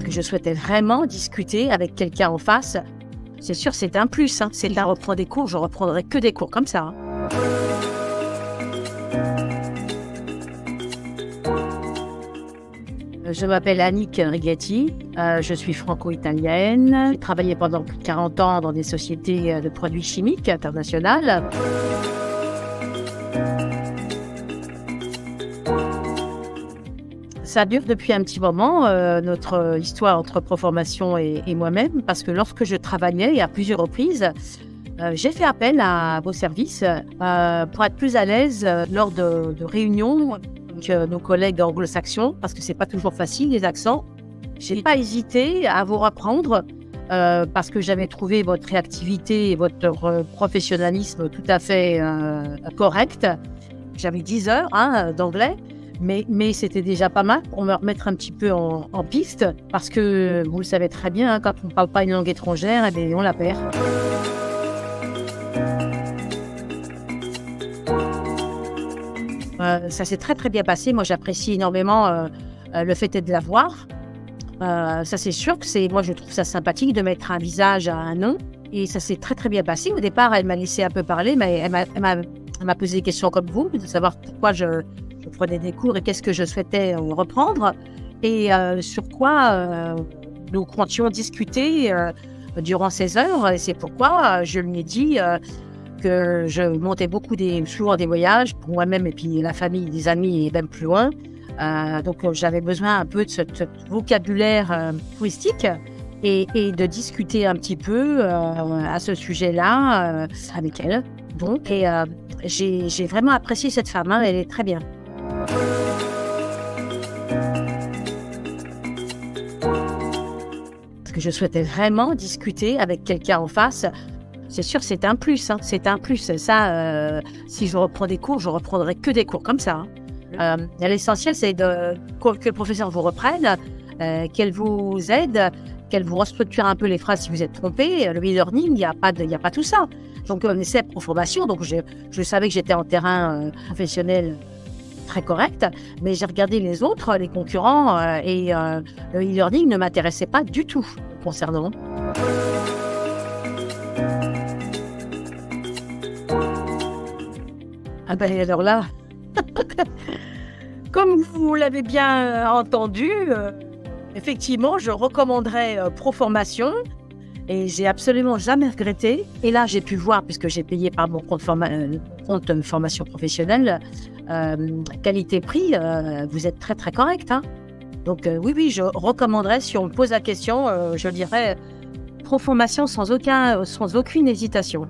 que je souhaitais vraiment discuter avec quelqu'un en face. C'est sûr, c'est un plus. C'est là, reprendre des cours, je reprendrai que des cours comme ça. Je m'appelle Annick Righetti, je suis franco-italienne. J'ai travaillé pendant plus de 40 ans dans des sociétés de produits chimiques internationales. Ça dure depuis un petit moment, notre histoire entre Proformation et moi-même, parce que lorsque je travaillais à plusieurs reprises, j'ai fait appel à vos services pour être plus à l'aise lors de réunions avec nos collègues anglo-saxons, parce que c'est pas toujours facile, les accents. J'ai pas hésité à vous reprendre parce que j'avais trouvé votre réactivité et votre professionnalisme tout à fait correct. J'avais 10 heures d'anglais, mais c'était déjà pas mal pour me remettre un petit peu en piste, parce que vous le savez très bien, quand on ne parle pas une langue étrangère, eh bien, on la perd. Ça s'est très très bien passé. Moi, j'apprécie énormément le fait de la voir. Ça, c'est sûr que moi, je trouve ça sympathique de mettre un visage à un nom. Et ça s'est très très bien passé. Au départ, elle m'a laissé un peu parler, mais elle m'a posé des questions comme vous, de savoir pourquoi je prenais des cours et qu'est-ce que je souhaitais reprendre. Et sur quoi nous comptions discuter durant ces heures. Et c'est pourquoi je lui ai dit que je montais souvent des voyages pour moi-même et puis la famille, des amis et même plus loin. Donc j'avais besoin un peu de ce vocabulaire touristique et de discuter un petit peu à ce sujet-là avec elle. Donc, j'ai vraiment apprécié cette femme, elle est très bien. Parce que je souhaitais vraiment discuter avec quelqu'un en face. C'est sûr, c'est un plus. C'est un plus. Ça, si je reprends des cours, je reprendrai que des cours comme ça. L'essentiel, c'est que le professeur vous reprenne, qu'elle vous aide, qu'elle vous restructure un peu les phrases si vous êtes trompé. Le e-learning, il n'y a pas tout ça. Donc, on essaie pour formation. Donc, je savais que j'étais en terrain professionnel très correct, mais j'ai regardé les autres, les concurrents, et le e-learning ne m'intéressait pas du tout concernant. Ah ben alors là, comme vous l'avez bien entendu, effectivement, je recommanderais Proformation et j'ai absolument jamais regretté. Et là, j'ai pu voir, puisque j'ai payé par mon compte formation professionnelle, qualité-prix, vous êtes très très correct. Donc oui, je recommanderais, si on me pose la question, je dirais Proformation sans aucune hésitation.